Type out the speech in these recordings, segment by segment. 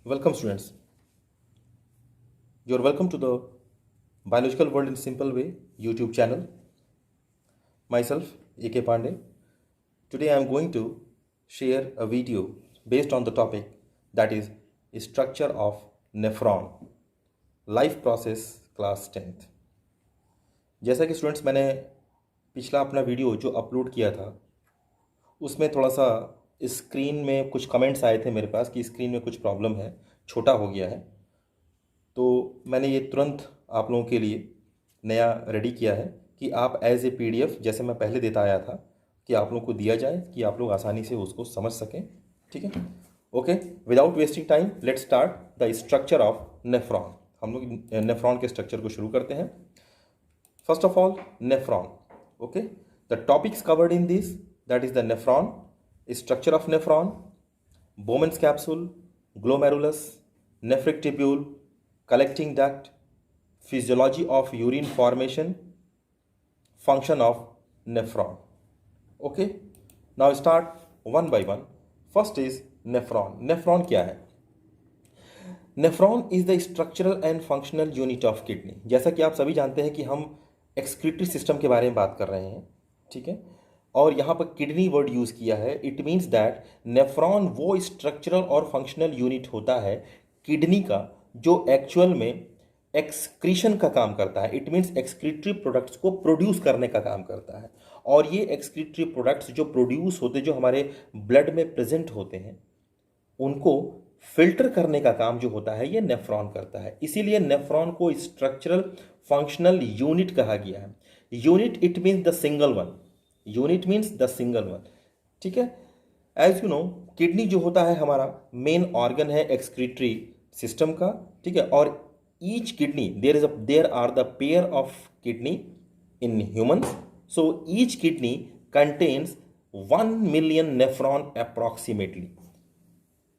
Welcome, students. You're welcome to the Biological World in Simple Way YouTube channel. Myself, A.K. Pandey. Today I am going to share a video based on the topic that is structure of nephron, life process class 10th. जैसा कि students मैंने पिछला अपना video जो upload किया था उसमें थोड़ा सा स्क्रीन में कुछ कमेंट्स आए थे मेरे पास कि स्क्रीन में कुछ प्रॉब्लम है, छोटा हो गया है। तो मैंने ये तुरंत आप लोगों के लिए नया रेडी किया है कि आप एज ए पीडीएफ जैसे मैं पहले देता आया था कि आप लोगों को दिया जाए कि आप लोग आसानी से उसको समझ सकें। ठीक है, okay. Without wasting time let's start the structure of nephron. हम लोग नेफ्रॉन के स्ट्रक्चर को शुरू करते हैं। First of all, nephron. Okay, the topics covered in this, that is the nephron, structure of nephron, Bowman's capsule, glomerulus, nephric tubule, collecting duct, physiology of urine formation, function of nephron. Okay, now start one by one. First is nephron. Nephron क्या है? Nephron is the structural and functional unit of kidney. जैसा कि आप सभी जानते हैं कि हम एक्सक्रीटरी सिस्टम के बारे में बात कर रहे हैं, ठीक है, और यहाँ पर किडनी वर्ड यूज़ किया है। इट मीन्स दैट नेफ्रॉन वो स्ट्रक्चरल और फंक्शनल यूनिट होता है किडनी का जो एक्चुअल में एक्सक्रीशन का काम करता है। इट मीन्स एक्सक्रीटरी प्रोडक्ट्स को प्रोड्यूस करने का काम करता है, और ये एक्सक्रीटरी प्रोडक्ट्स जो प्रोड्यूस होते, जो हमारे ब्लड में प्रेजेंट होते हैं, उनको फिल्टर करने का काम जो होता है ये नेफ्रॉन करता है। इसीलिए नेफ्रॉन को स्ट्रक्चरल फंक्शनल यूनिट कहा गया है। Unit it means the single one, unit means the single one, ठीक है। एज यू नो, किडनी जो होता है हमारा मेन ऑर्गन है एक्सक्रीटरी सिस्टम का, ठीक है। और each kidney there are the pair of kidney in humans, so each kidney contains 1 million nephron approximately.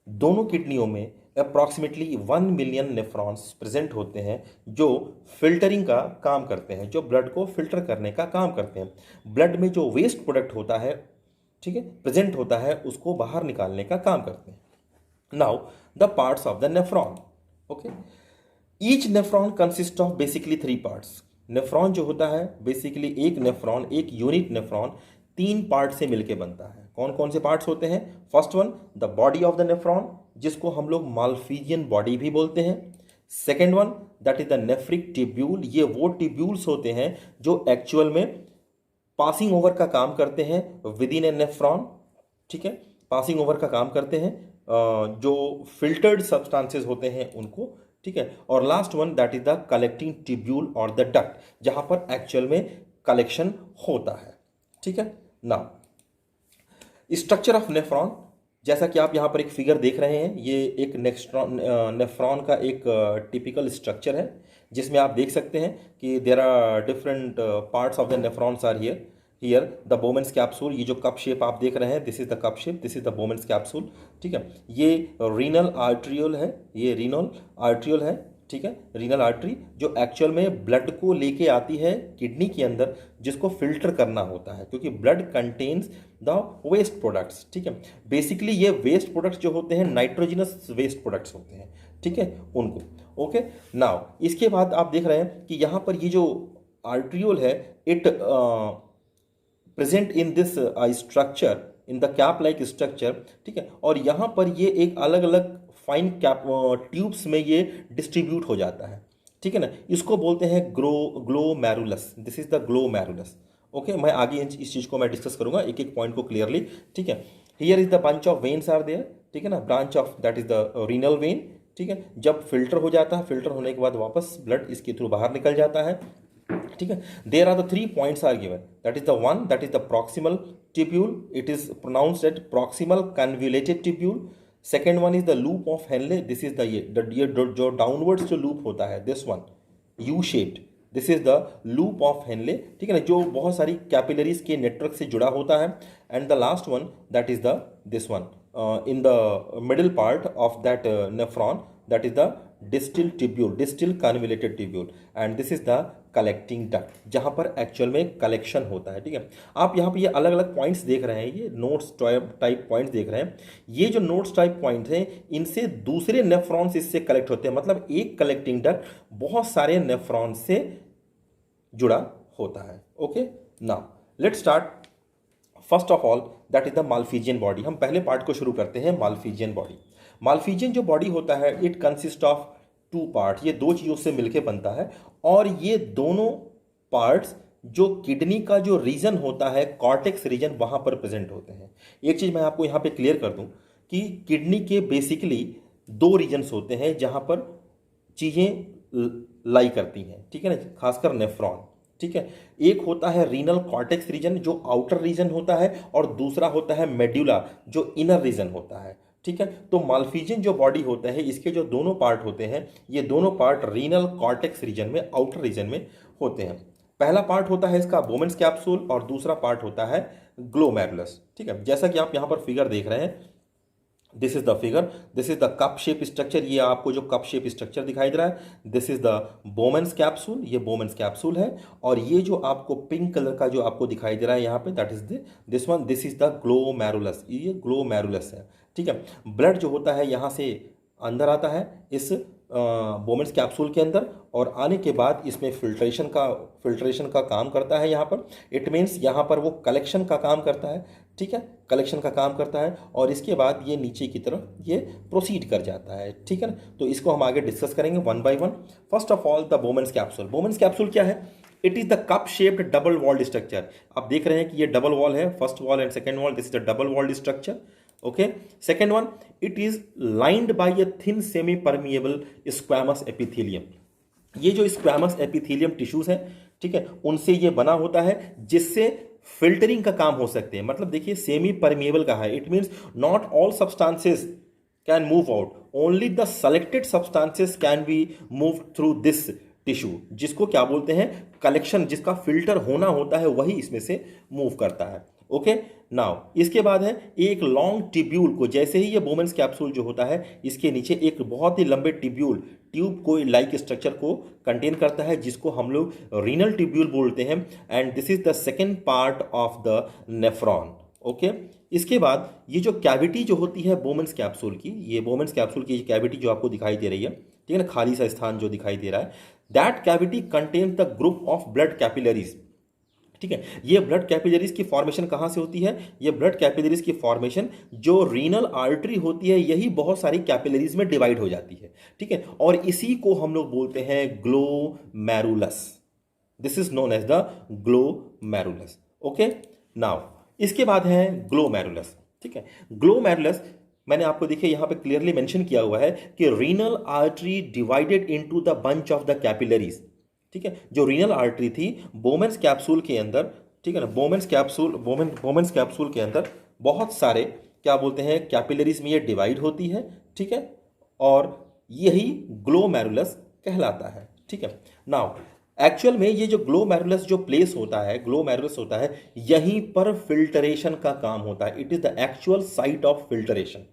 दोनों किडनियों में अप्रॉक्सीमेटली 1 मिलियन नेफ्रॉन्स प्रेजेंट होते हैं जो फिल्टरिंग का काम करते हैं, जो ब्लड को फिल्टर करने का काम करते हैं। ब्लड में जो वेस्ट प्रोडक्ट होता है, ठीक है, प्रेजेंट होता है, उसको बाहर निकालने का काम करते हैं। Now the parts of the nephron. Okay, each nephron consist of basically 3 parts. Nephron जो होता है बेसिकली एक नेफ्रॉन, एक यूनिट नेफ्रॉन 3 पार्ट से मिलकर बनता है। कौन कौन से पार्ट्स होते हैं? First one, the body of the nephron, जिसको हम लोग माल्फिजियन बॉडी भी बोलते हैं। Second one, that is the nephric tubule. ये वो ट्यूब्यूल्स होते हैं जो एक्चुअल में पासिंग ओवर का काम करते हैं विद इन ए नेफ्रॉन, ठीक है, पासिंग ओवर का काम करते हैं जो फिल्टर्ड सब्सटेंसेस होते हैं उनको, ठीक है। और last one, that is the collecting tubule और द डक्ट, जहां पर एक्चुअल में कलेक्शन होता है, ठीक है। नाउ स्ट्रक्चर ऑफ नेफ्रॉन, जैसा कि आप यहाँ पर एक फिगर देख रहे हैं, ये एक नेफ्रॉन का एक टिपिकल स्ट्रक्चर है, जिसमें आप देख सकते हैं कि there are different parts of the nephrons are here the Bowman's capsule. ये जो कप शेप आप देख रहे हैं, this is the cup shape, this is the Bowman's capsule, ठीक है। ये रीनल आर्ट्रियोल है, ये रीनल आर्ट्रियोल है, ठीक है, रीनल आर्टरी जो एक्चुअल में ब्लड को लेके आती है किडनी के अंदर, जिसको फिल्टर करना होता है, क्योंकि blood contains the waste products, ठीक है। बेसिकली ये वेस्ट प्रोडक्ट्स जो होते हैं नाइट्रोजिनस वेस्ट प्रोडक्ट्स होते हैं, ठीक है, उनको। ओके, नाउ इसके बाद आप देख रहे हैं कि यहाँ पर ये जो आर्ट्रियोल है, it present in this structure, in the cap like structure, ठीक है। और यहाँ पर ये एक अलग अलग फाइन कैप ट्यूब्स में ये डिस्ट्रीब्यूट हो जाता है, ठीक है ना। इसको बोलते हैं glomerulus. This is the glomerulus. Okay, मैं आगे इस चीज़ को मैं डिस्कस करूंगा एक एक पॉइंट को क्लियरली, ठीक है। Here is the bunch of veins are there, ठीक है ना, branch of that is the renal vein, ठीक है। जब फिल्टर हो जाता है, फिल्टर होने के बाद वापस ब्लड इसके थ्रू बाहर निकल जाता है, ठीक है। There are the 3 points are given, that is the one, that is the proximal tubule, it is pronounced at proximal convoluted tubule. Second one is the loop of Henle, this is the ये जो downwards जो loop होता है, this one U shaped, this is the loop of Henle, ठीक है ना, जो बहुत सारी कैपिलरीज के नेटवर्क से जुड़ा होता है। And the last one, that is the this one in the middle part of that nephron, that is the distal tubule, distal convoluted tubule, and this is the collecting duct, जहां पर actual में collection होता है। ठीक है, आप यहाँ पे ये अलग अलग पॉइंट्स देख रहे हैं, ये नोट्स टाइप पॉइंट्स देख रहे हैं। ये जो नोट्स टाइप पॉइंट्स हैं, इनसे दूसरे नेफ्रॉन्स इससे कलेक्ट होते हैं, मतलब एक कलेक्टिंग डक्ट बहुत सारे नेफ्रॉन से जुड़ा होता है। Okay, now let's start. First of all that is the Malpighian body. हम पहले पार्ट को शुरू करते हैं, माल्फिजियन बॉडी। माल्फिजियन जो बॉडी होता है, it consist of two part, ये दो चीज़ों से मिलकर बनता है, और ये दोनों पार्ट्स जो किडनी का जो रीजन होता है, कॉर्टेक्स रीजन, वहाँ पर प्रेजेंट होते हैं। एक चीज़ मैं आपको यहाँ पे क्लियर कर दूँ कि किडनी के बेसिकली दो रीजन्स होते हैं जहाँ पर चीज़ें लाई करती हैं, ठीक है ना, खासकर नेफ्रॉन। ठीक है, एक होता है रीनल कॉर्टेक्स रीजन जो आउटर रीजन होता है, और दूसरा होता है मेड्यूला जो इनर रीजन होता है। ठीक है, तो माल्फिजियन जो बॉडी होता है, इसके जो दोनों पार्ट होते हैं, ये दोनों पार्ट रीनल कॉर्टेक्स रीजन में, आउटर रीजन में होते हैं। पहला पार्ट होता है इसका बोमेन्स कैप्सूल, और दूसरा पार्ट होता है ग्लोमेरुलस। ठीक है, जैसा कि आप यहाँ पर फिगर देख रहे हैं, this is the figure, this is the cup shape structure, ये आपको जो कप शेप स्ट्रक्चर दिखाई दे रहा है, this is the Bowman's capsule, ये बोमेन्स कैप्सूल है। और ये जो आपको पिंक कलर का जो आपको दिखाई दे रहा है यहाँ पे, that is this one, this is the glomerulus, ये ग्लोमेरुलस है। ठीक है, ब्लड जो होता है यहाँ से अंदर आता है इस बोमेन्स कैप्सूल के अंदर, और आने के बाद इसमें फिल्ट्रेशन का काम करता है यहाँ पर। इट मीन्स यहाँ पर वो कलेक्शन का काम करता है। ठीक है, कलेक्शन का काम करता है, और इसके बाद ये नीचे की तरफ ये प्रोसीड कर जाता है। ठीक है ना, तो इसको हम आगे डिस्कस करेंगे one by one. First of all the Bowman's capsule. Bowman's capsule क्या है? It is the cup shaped double walled structure. आप देख रहे हैं कि ये डबल वॉल है, first wall and second wall, this is the double walled structure. Okay, second one, it is lined by a thin semi permeable squamous epithelium. ये जो squamous epithelium tissues हैं, ठीक है, उनसे ये बना होता है, जिससे फिल्टरिंग का काम हो सकते हैं। मतलब देखिए, सेमी परमिएबल का है, it means not all substances can move out, only the selected substances can be move through this tissue, जिसको क्या बोलते हैं, कलेक्शन, जिसका फिल्टर होना होता है वही इसमें से मूव करता है। ओके, नाउ इसके बाद है एक लॉन्ग टिब्यूल को, जैसे ही ये बोमेन्स कैप्सूल जो होता है, इसके नीचे एक बहुत ही लंबे ट्यूब को लाइक स्ट्रक्चर को कंटेन करता है, जिसको हम लोग रीनल ट्यूब्यूल बोलते हैं, and this is the second part of the nephron. Okay, इसके बाद ये जो कैविटी जो होती है बोमेन्स कैप्सूल की, ये बोमेन्स कैप्सूल की कैविटी जो आपको दिखाई दे रही है, ठीक है ना, खाली सा स्थान जो दिखाई दे रहा है, that cavity contain the group of blood capillaries. ठीक है, ये ब्लड कैपिलरीज की फॉर्मेशन कहाँ से होती है? ये ब्लड कैपिलरीज की फॉर्मेशन जो रीनल आर्टरी होती है, यही बहुत सारी कैपिलरीज में डिवाइड हो जाती है। ठीक है, और इसी को हम लोग बोलते हैं glomerulus. This is known as the glomerulus. Okay, now इसके बाद है ग्लोमेरुलस। ठीक है, ग्लोमेरुलस मैंने आपको देखिए यहाँ पे क्लियरली मेंशन किया हुआ है कि renal artery divided into the bunch of the capillaries. ठीक है, जो रीनल आर्टरी थी बोमेन्स कैप्सूल के अंदर, ठीक है ना, बोमेन्स कैप्सूल के अंदर बहुत सारे क्या बोलते हैं कैपिलरीज में ये डिवाइड होती है। ठीक है, और यही ग्लोमेरुलस कहलाता है। ठीक है, नाउ एक्चुअल में ये जो ग्लोमेरुलस जो प्लेस होता है, ग्लोमेरुलस होता है, यहीं पर फिल्टरेशन का काम होता है। It is the actual site of filtration.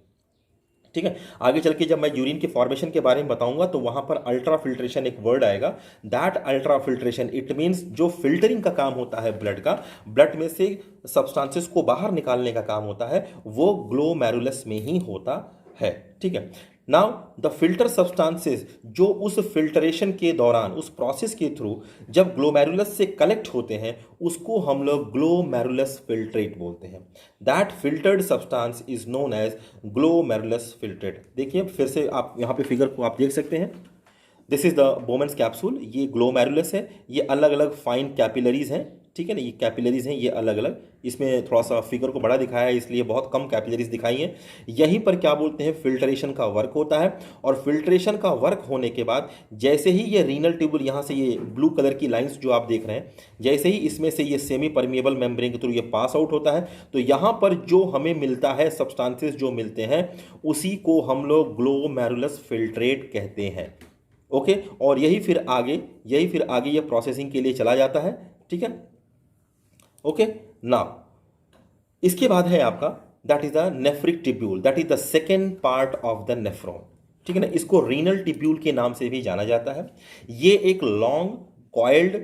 ठीक है, आगे चल के जब मैं यूरिन के फॉर्मेशन के बारे में बताऊंगा तो वहां पर अल्ट्रा फिल्ट्रेशन एक वर्ड आएगा। That ultra filtration, it means जो फिल्टरिंग का काम होता है ब्लड का, ब्लड में से सब्सटेंसेस को बाहर निकालने का काम होता है, वो ग्लोमेरुलस में ही होता है। ठीक है, नाउ द फिल्टर सब्सटेंसेस जो उस फिल्टरेशन के दौरान, उस प्रोसेस के थ्रू जब ग्लोमेरुलस से कलेक्ट होते हैं, उसको हम लोग ग्लोमेरुलस फिल्ट्रेट बोलते हैं। That filtered substance is known as glomerulus filtrate. देखिए फिर से आप यहाँ पे फिगर को आप देख सकते हैं, this is the Bowman's capsule, ये ग्लोमेरुलस है, ये अलग अलग फाइन कैपिलरीज हैं। ठीक है ना, ये कैपिलरीज हैं, ये अलग अलग, इसमें थोड़ा सा फिगर को बड़ा दिखाया है इसलिए बहुत कम कैपिलरीज दिखाई हैं। यहीं पर क्या बोलते हैं, फिल्ट्रेशन का वर्क होता है, और फिल्ट्रेशन का वर्क होने के बाद जैसे ही ये रीनल ट्यूबुल, यहाँ से ये ब्लू कलर की लाइंस जो आप देख रहे हैं, जैसे ही इसमें से ये सेमी परमिएबल मेम्ब्रेन के थ्रू ये पास आउट होता है, तो यहाँ पर जो हमें मिलता है सब्सटेंसेस जो मिलते हैं, उसी को हम लोग ग्लोमेरुलस फिल्ट्रेट कहते हैं। ओके, और यही फिर आगे ये प्रोसेसिंग के लिए चला जाता है। ठीक है, ओके, नाउ इसके बाद है आपका that is the nephric tubule, that is the second part of the nephron. ठीक है ना, इसको रीनल टिब्यूल के नाम से भी जाना जाता है। ये एक लॉन्ग कॉइल्ड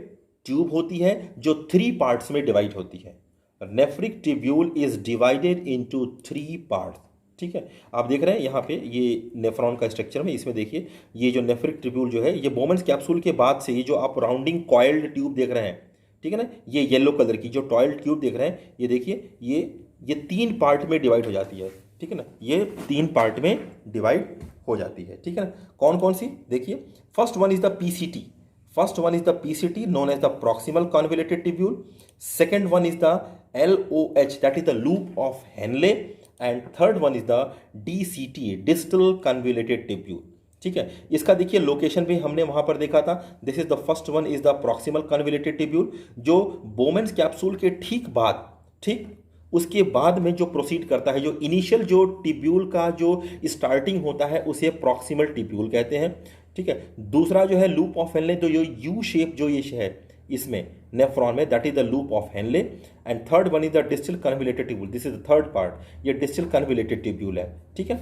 ट्यूब होती है जो 3 पार्ट्स में डिवाइड होती है। Nephric tubule is divided into 3 parts. ठीक है, आप देख रहे हैं यहाँ पे ये नेफ्रॉन का स्ट्रक्चर में, इसमें देखिए ये जो नेफ्रिक टिब्यूल जो है, ये बोमेंस कैप्सूल के बाद से ये जो आप राउंडिंग कॉइल्ड ट्यूब देख रहे हैं, ठीक है ना, ये येलो कलर की जो टॉयल ट्यूब देख रहे हैं, ये देखिए ये 3 पार्ट में डिवाइड हो जाती है। ठीक है ना, ये 3 पार्ट में डिवाइड हो जाती है। ठीक है ना, कौन कौन सी देखिए, first one is the PCT. First one is the PCT known as the proximal convoluted tubule. Second one is the LOH, that is the loop of Henle, and third one is the DCT, distal convoluted tubule. ठीक है, इसका देखिए location भी हमने वहां पर देखा था। This is the first one is the proximal convoluted tubule, जो बोमेंस कैप्सूल के ठीक बाद, ठीक उसके बाद में जो प्रोसीड करता है, जो इनिशियल जो टिब्यूल का जो स्टार्टिंग होता है उसे प्रॉक्सिमल टिब्यूल कहते हैं। ठीक है, दूसरा जो है लूप ऑफ हेनले, तो जो यू शेप जो ये है इसमें नेफ्रॉन में, that is the loop of Henle, and third one is the distal convoluted tubule. This is the third part, ये डिस्टल कन्वोल्यूटेड ट्यूब्यूल है। ठीक है,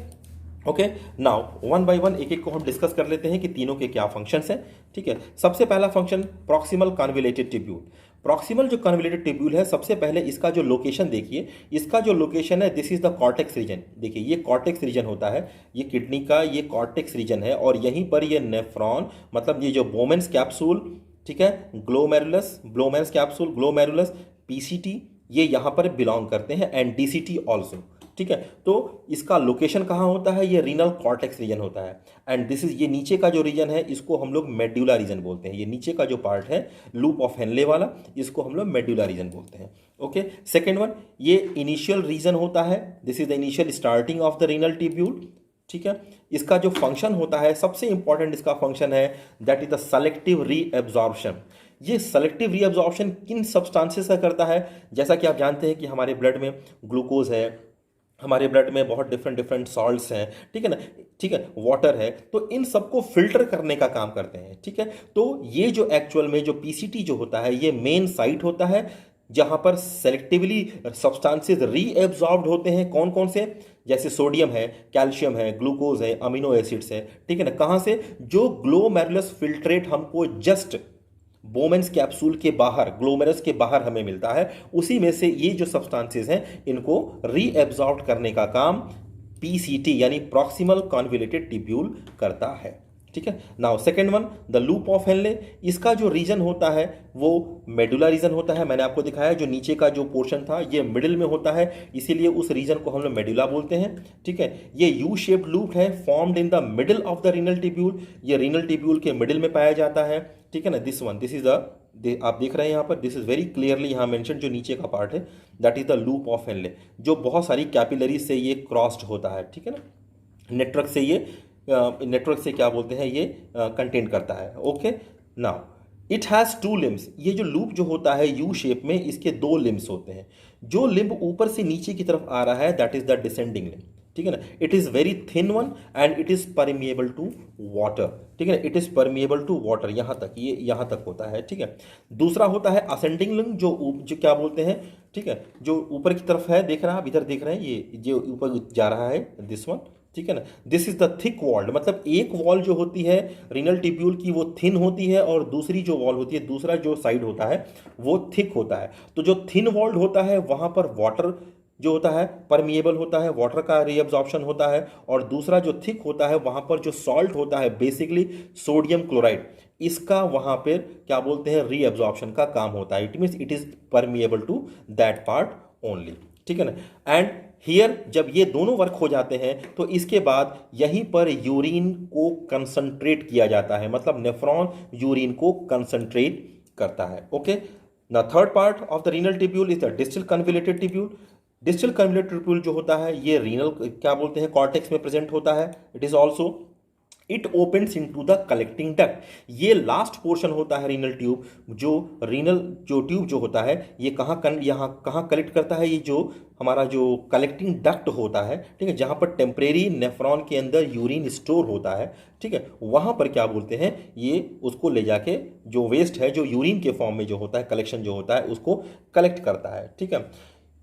okay, now one by one एक एक को हम डिस्कस कर लेते हैं कि तीनों के क्या फंक्शंस हैं। ठीक है, सबसे पहला function proximal convoluted tubule. Proximal जो कन्वोल्यूटेड ट्यूब्यूल है, सबसे पहले इसका जो लोकेशन देखिए, इसका जो लोकेशन है, this is the cortex region. देखिए ये कॉर्टेक्स रीजन होता है, ये किडनी का ये कॉर्टेक्स रीजन है, और यहीं पर ये नेफ्रॉन, मतलब ये जो बोमेंस कैप्सूल, ठीक है, ब्लोमेंस कैप्सूल, ग्लोमेरुलस, पीसीटी, ये यहाँ पर बिलोंग करते हैं, एंड डीसीटी ऑल्सो। ठीक है, तो इसका लोकेशन कहाँ होता है, ये रीनल कॉर्टेक्स रीजन होता है, एंड दिस इज, ये नीचे का जो रीजन है इसको हम लोग मेड्यूला रीजन बोलते हैं। ये नीचे का जो पार्ट है लूप ऑफ हेनले वाला, इसको हम लोग मेड्यूला रीजन बोलते हैं। ओके, सेकेंड वन, ये इनिशियल रीजन होता है, this is the initial starting of the renal tubule. ठीक है, इसका जो फंक्शन होता है, सबसे इंपॉर्टेंट इसका फंक्शन है, that is the selective reabsorption. ये सेलेक्टिव रीएब्जॉर्प्शन किन सब्सटेंसेस का करता है, जैसा कि आप जानते हैं कि हमारे ब्लड में ग्लूकोज है, हमारे ब्लड में बहुत डिफरेंट सॉल्ट्स हैं, ठीक है ना, ठीक है, वाटर है, तो इन सबको फिल्टर करने का काम करते हैं। ठीक है, तो ये जो एक्चुअल में जो पीसीटी जो होता है, ये मेन साइट होता है जहां पर सेलेक्टिवली सब्सटेंसेस रीएब्जॉर्ब्ड होते हैं। कौन कौन से, जैसे सोडियम है, कैल्शियम है, ग्लूकोज है, अमीनो एसिड्स है। ठीक है ना, कहां से, जो ग्लोमेरुलस फिल्ट्रेट हमको जस्ट बोमेंस कैप्सूल के बाहर, ग्लोमेरुलस के बाहर हमें मिलता है, उसी में से ये जो सब्सटेंसेस हैं इनको रीएब्जॉर्ब करने का काम पीसीटी यानी प्रॉक्सिमल कन्वोल्यूटेड ट्यूब्यूल करता है। ठीक है, now second one, the loop of Henley. इसका जो रीजन होता है वो मेडुला रीजन होता है। मैंने आपको दिखाया जो नीचे का जो पोर्शन था ये मिडिल में होता है, इसीलिए उस रीजन को हम लोग मेडुला बोलते हैं। ठीक है, ये यू शेप्ड लूप है, formed in the middle of the renal tubule. ये रीनल ट्यूब्यूल के मिडिल में पाया जाता है। ठीक है ना, this one, this is the, आप देख रहे हैं यहाँ पर, दिस इज वेरी क्लियरली यहाँ मेंशन, जो नीचे का पार्ट है that is the loop of Henley, जो बहुत सारी कैपिलरीज से ये क्रॉस्ड होता है। ठीक है ना, नेटवर्क से ये नेटवर्क से क्या बोलते हैं, ये कंटेंट करता है। Okay, now it has 2 limbs. ये जो लूप जो होता है यू शेप में, इसके 2 लिम्स होते हैं। जो लिम्ब ऊपर से नीचे की तरफ आ रहा है that is the descending limb. ठीक है ना, it is very thin one and it is permeable to water. ठीक है ना, it is permeable to water, यहाँ तक, ये यहाँ तक होता है। ठीक है, दूसरा होता है असेंडिंग लिम्ब, जो क्या बोलते हैं, ठीक है, जो ऊपर की तरफ है, देख रहे हैं आप, इधर देख रहे हैं, ये जो ऊपर जा रहा है, दिस वन। ठीक है ना, this is the thick walled, मतलब एक वॉल जो होती है रीनल ट्यूब्यूल की वो थिन होती है, और दूसरी जो वॉल होती है, दूसरा जो साइड होता है वो थिक होता है। तो जो थिन वॉल्ड होता है वहां पर वाटर जो होता है परमिएबल होता है, वाटर का रीअब्जॉर्प्शन होता है, और दूसरा जो थिक होता है वहां पर जो सॉल्ट होता है, बेसिकली सोडियम क्लोराइड, इसका वहां पर क्या बोलते हैं, रीअब्जॉर्प्शन का काम होता है। It means it is permeable to that part only. ठीक है ना, एंड हियर जब ये दोनों वर्क हो जाते हैं तो इसके बाद यहीं पर यूरिन को कंसंट्रेट किया जाता है, मतलब नेफ्रॉन यूरिन को कंसंट्रेट करता है। Okay, the third part of the renal tubule is the distal convoluted tubule. Distal convoluted tubule जो होता है ये रीनल क्या बोलते हैं, कॉर्टेक्स में प्रेजेंट होता है। It is also, it opens into the collecting duct. ये लास्ट पोर्शन होता है रीनल ट्यूब, जो रीनल जो ट्यूब जो होता है ये यहाँ कहाँ कलेक्ट करता है, ये जो हमारा जो कलेक्टिंग डक्ट होता है, ठीक है, जहाँ पर टेम्परेरी नेफ्रॉन के अंदर यूरिन स्टोर होता है। ठीक है, वहाँ पर क्या बोलते हैं, ये उसको ले जाके जो वेस्ट है, जो यूरिन के फॉर्म में जो होता है, कलेक्शन जो होता है, उसको कलेक्ट करता है। ठीक है,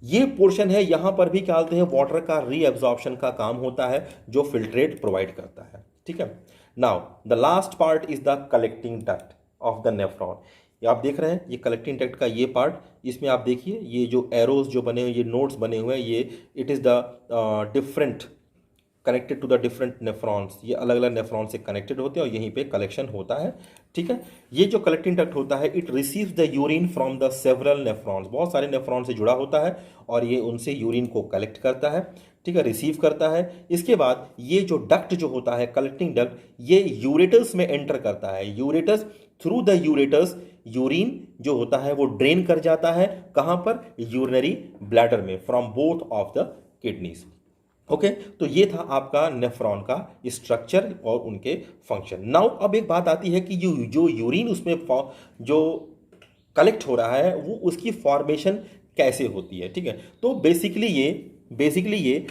ये पोर्शन है, यहाँ पर भी क्या बोलते हैं, वाटर का रीअब्जॉर्प्शन का काम होता है, जो फिल्ट्रेट प्रोवाइड करता है। ठीक है। Now the last part is the collecting duct of the nephron. ये आप देख रहे हैं, ये कलेक्टिंग डक्ट का ये पार्ट, इसमें आप देखिए ये जो एरोज जो बने हुए, ये नोड्स बने हुए हैं, ये it is the different connected to the different nephrons. ये अलग अलग नेफ्रॉन से कनेक्टेड होते हैं और यहीं पे कलेक्शन होता है, ठीक है। ये जो कलेक्टिंग डक्ट होता है, it receives the urine from the several nephrons, बहुत सारे नेफ्रॉन से जुड़ा होता है और ये उनसे यूरिन को कलेक्ट करता है, ठीक है, रिसीव करता है। इसके बाद ये जो डक्ट जो होता है कलेक्टिंग डक्ट, ये यूरेटस में एंटर करता है। यूरेटस, थ्रू द यूरेटस यूरिन जो होता है वो ड्रेन कर जाता है, कहाँ पर, यूरिनरी ब्लैडर में, from both of the kidneys. Okay, तो ये था आपका नेफ्रॉन का स्ट्रक्चर और उनके फंक्शन। नाउ अब एक बात आती है कि जो यूरिन उसमें जो कलेक्ट हो रहा है वो उसकी फॉर्मेशन कैसे होती है, ठीक है। तो बेसिकली ये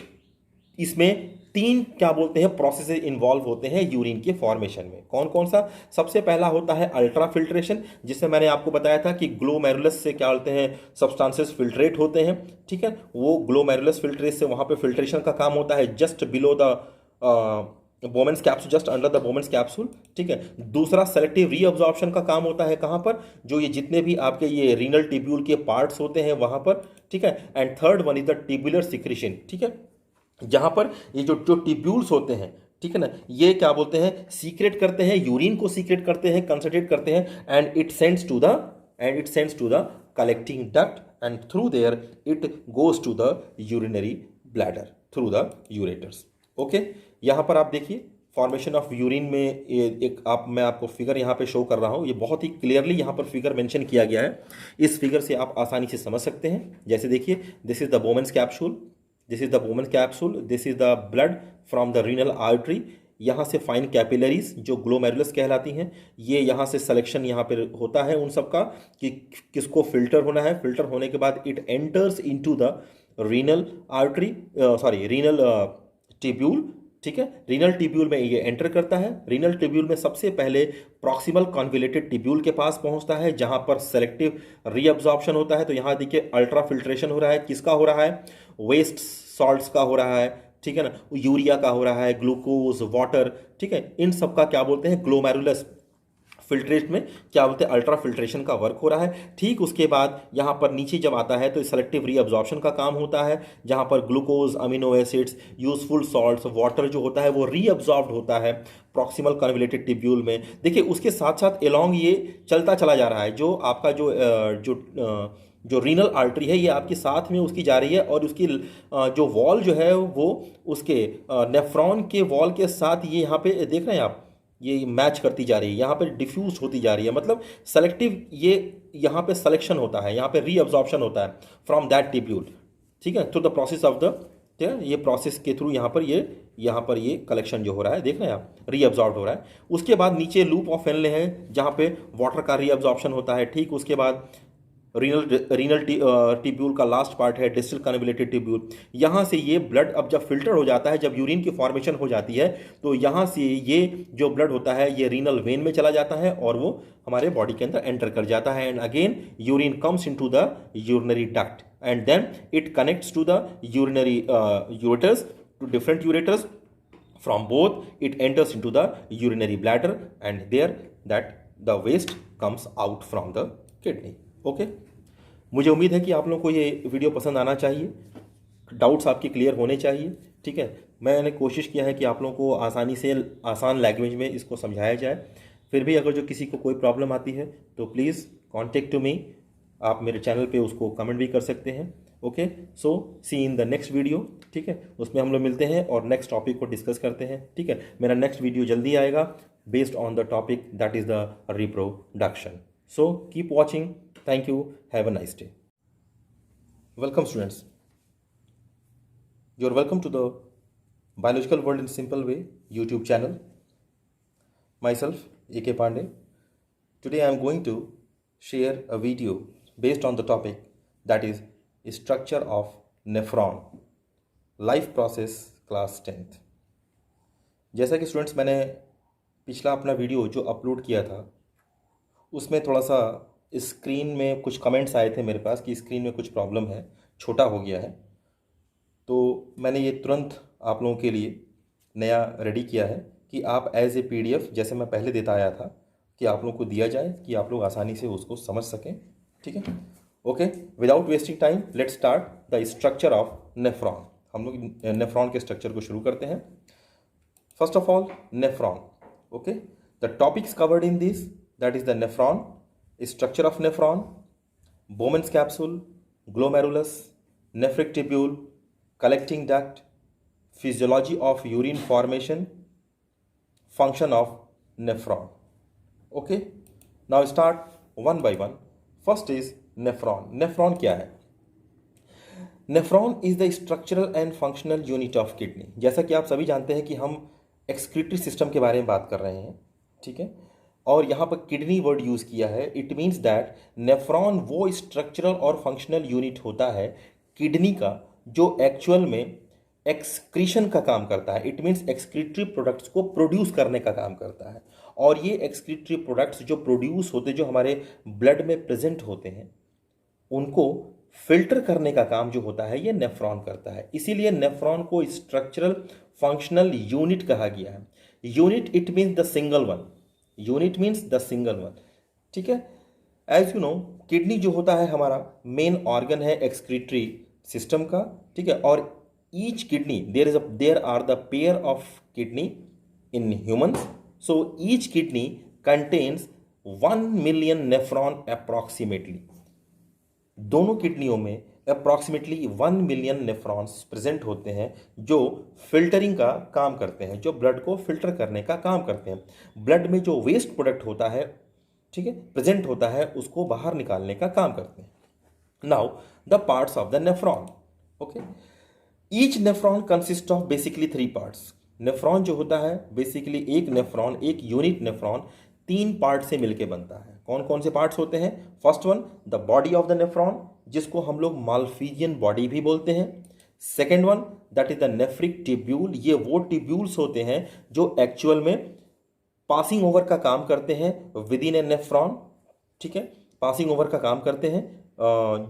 इसमें तीन क्या बोलते हैं प्रोसेस इन्वॉल्व होते हैं यूरिन के फॉर्मेशन में। कौन कौन सा? सबसे पहला होता है अल्ट्रा फिल्ट्रेशन, जिससे मैंने आपको बताया था कि ग्लोमेरुलस से क्या बोलते हैं सब्सटेंसेस फिल्ट्रेट होते हैं, ठीक है। वो ग्लोमेरुलस फिल्ट्रेट से वहां पे फिल्ट्रेशन का काम होता है just below the Bowman's capsule, just under the Bowman's capsule, ठीक है। दूसरा सेलेक्टिव रीअब्जॉर्प्शन का काम होता है कहां पर, जो ये जितने भी आपके ये रीनल ट्यूब्यूल के पार्ट्स होते हैं वहां पर, ठीक है। And third one is the tubular secretion, ठीक है, जहां पर ये जो ट्यूब्यूल्स होते हैं, ठीक है ना, ये क्या बोलते हैं सीक्रेट करते हैं, यूरिन को सीक्रेट करते हैं, कंसंट्रेट करते हैं, and it sends to the collecting duct and through there it goes to the urinary bladder through the ureters. Okay, यहां पर आप देखिए फॉर्मेशन ऑफ यूरिन में मैं आपको फिगर यहाँ पे शो कर रहा हूँ। ये बहुत ही क्लियरली यहाँ पर फिगर मेंशन किया गया है। इस फिगर से आप आसानी से समझ सकते हैं। जैसे देखिए, this is the Bowman's capsule, this is the Bowman's capsule, this is the blood from the renal artery. यहाँ से फाइन कैपिलरीज जो ग्लोमेरुलस कहलाती हैं, ये यहाँ से सिलेक्शन यहाँ पे होता है उन सब का कि किसको फिल्टर होना है। फिल्टर होने के बाद it enters into the renal artery, renal tubule, ठीक है। रीनल ट्यूब्यूल में ये एंटर करता है। रीनल ट्यूब्यूल में सबसे पहले प्रॉक्सिमल कॉन्वोल्यूटेड ट्यूब्यूल के पास पहुंचता है, जहां पर सेलेक्टिव रीअब्जॉर्प्शन होता है। तो यहां देखिए अल्ट्रा फिल्ट्रेशन हो रहा है, किसका हो रहा है, वेस्ट सॉल्ट्स का हो रहा है, ठीक है ना, यूरिया का हो रहा है, ग्लूकोज, वाटर, ठीक है, इन सब का क्या बोलते हैं ग्लोमेरुलस फिल्ट्रेट में क्या बोलते हैं अल्ट्रा फिल्ट्रेशन का वर्क हो रहा है। ठीक उसके बाद यहाँ पर नीचे जब आता है तो सेलेक्टिव रीअब्जॉर्प्शन का काम होता है, जहाँ पर glucose, amino acids, useful salts, water जो होता है वो रीअब्जॉर्ब्ड होता है प्रॉक्सिमल कन्वोल्यूटेड ट्यूब्यूल में। देखिए उसके साथ साथ एलोंग ये चलता चला जा रहा है। जो आपका जो रीनल आर्टरी है ये आपके साथ में उसकी जा रही है, और उसकी जो वॉल जो है वो उसके नेफ्रॉन के वॉल के साथ ये यहाँ पे देख रहे हैं आप, ये मैच करती जा रही है, यहाँ पे डिफ्यूज होती जा रही है। मतलब सेलेक्टिव ये यहाँ पे सिलेक्शन होता है, यहाँ पे रीअब्जॉर्प्शन होता है फ्रॉम दैट ट्यूब्यूल, ठीक है। Through the process of the, ये प्रोसेस के थ्रू यहाँ पर ये कलेक्शन जो हो रहा है देख रहे हैं आप, रीअब्जॉर्ब हो रहा है। उसके बाद नीचे लूप ऑफ फेनले है जहाँ पे वाटर का रीअब्जॉर्प्शन होता है। ठीक उसके बाद रीनल ट्यूब्यूल का लास्ट पार्ट है डिस्टल कन्वोल्यूटेड ट्यूब्यूल। यहाँ से ये ब्लड अब जब फिल्टर हो जाता है, जब यूरिन की फॉर्मेशन हो जाती है, तो यहाँ से ये जो ब्लड होता है ये रीनल वेन में चला जाता है और वो हमारे बॉडी के अंदर एंटर कर जाता है। And again urine comes into the urinary duct and then it connects to the urinary ureters, to different ureters. From both it enters into the urinary bladder and there that the waste comes out from the kidney. Okay? मुझे उम्मीद है कि आप लोगों को ये video पसंद आना चाहिए, डाउट्स आपके क्लियर होने चाहिए, ठीक है। मैंने कोशिश किया है कि आप लोगों को आसानी से आसान लैंग्वेज में इसको समझाया जाए। फिर भी अगर जो किसी को कोई प्रॉब्लम आती है तो प्लीज़ कॉन्टेक्ट टू मी, आप मेरे चैनल पे उसको कमेंट भी कर सकते हैं। Okay, so see in the next video, ठीक है, उसमें हम लोग मिलते हैं और नेक्स्ट टॉपिक को डिस्कस करते हैं, ठीक है। मेरा नेक्स्ट वीडियो जल्दी आएगा based on the topic that is the reproduction. So keep watching, thank you, have a nice day. Welcome students, you are welcome to the biological world in simple way YouTube channel. Myself A.K. Pandey. Today I am going to share a video based on the topic that is structure of nephron, life process, class 10th। जैसा कि students मैंने पिछला अपना video जो upload किया था उसमें थोड़ा सा स्क्रीन में कुछ कमेंट्स आए थे मेरे पास कि स्क्रीन में कुछ प्रॉब्लम है, छोटा हो गया है, तो मैंने ये तुरंत आप लोगों के लिए नया रेडी किया है कि आप एज ए PDF जैसे मैं पहले देता आया था कि आप लोग को दिया जाए कि आप लोग आसानी से उसको समझ सकें, ठीक है। Okay, without wasting time let's start the structure of nephron. हम लोग नेफ्रॉन के स्ट्रक्चर को शुरू करते हैं। First of all nephron, okay, the topics covered in this, that is the nephron, structure of nephron, Bowman's capsule, glomerulus, nephric tubule, collecting duct, physiology of urine formation, function of nephron. Okay, now start one by one. First is nephron. Nephron क्या है? Nephron is the structural and functional unit of kidney. जैसा कि आप सभी जानते हैं कि हम excretory system के बारे में बात कर रहे हैं, ठीक है, और यहाँ पर किडनी वर्ड यूज़ किया है। इट मीन्स दैट नेफ्रॉन वो स्ट्रक्चरल और फंक्शनल यूनिट होता है किडनी का जो एक्चुअल में एक्सक्रीशन का काम करता है। इट मीन्स एक्सक्रीटरी प्रोडक्ट्स को प्रोड्यूस करने का काम करता है, और ये एक्सक्रीटरी प्रोडक्ट्स जो प्रोड्यूस होते, जो हमारे ब्लड में प्रेजेंट होते हैं, उनको फिल्टर करने का काम जो होता है ये नेफ्रॉन करता है। इसीलिए नेफ्रॉन को स्ट्रक्चरल फंक्शनल यूनिट कहा गया है। Unit it means the single one, unit means the single one, ठीक है। एज यू नो, किडनी जो होता है हमारा मेन ऑर्गन है एक्सक्रीटरी सिस्टम का, ठीक है, और each kidney there are the pair of kidney in humans, so each kidney contains 1 million nephron approximately. दोनों किडनियों में अप्रॉक्सीमेटली 1 मिलियन नेफ्रॉन्स प्रेजेंट होते हैं जो फिल्टरिंग का काम करते हैं, जो ब्लड को फिल्टर करने का काम करते हैं। ब्लड में जो वेस्ट प्रोडक्ट होता है, ठीक है, प्रेजेंट होता है, उसको बाहर निकालने का काम करते हैं। Now the parts of the nephron, okay, each nephron consist of basically 3 parts. Nephron जो होता है बेसिकली एक नेफ्रॉन, एक यूनिट नेफ्रॉन 3 पार्ट से मिलकर बनता है। कौन कौन से पार्ट्स होते हैं? First one the body of the nephron, जिसको हम लोग माल्फिजियन बॉडी भी बोलते हैं। Second one that is the nephric tubule, ये वो ट्यूब्यूल्स होते हैं जो एक्चुअल में पासिंग ओवर का काम करते हैं विद इन ए नेफ्रॉन, ठीक है, पासिंग ओवर का काम करते हैं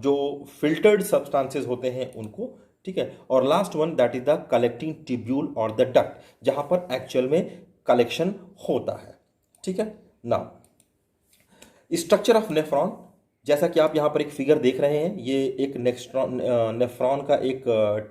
जो फिल्टर्ड सब्सटेंसेस होते हैं उनको, ठीक है। और last one that is the collecting tubule और द डक्ट, जहां पर एक्चुअल में कलेक्शन होता है, ठीक है। नाउ स्ट्रक्चर ऑफ नेफ्रॉन, जैसा कि आप यहाँ पर एक फिगर देख रहे हैं, ये एक नेफ्रॉन का एक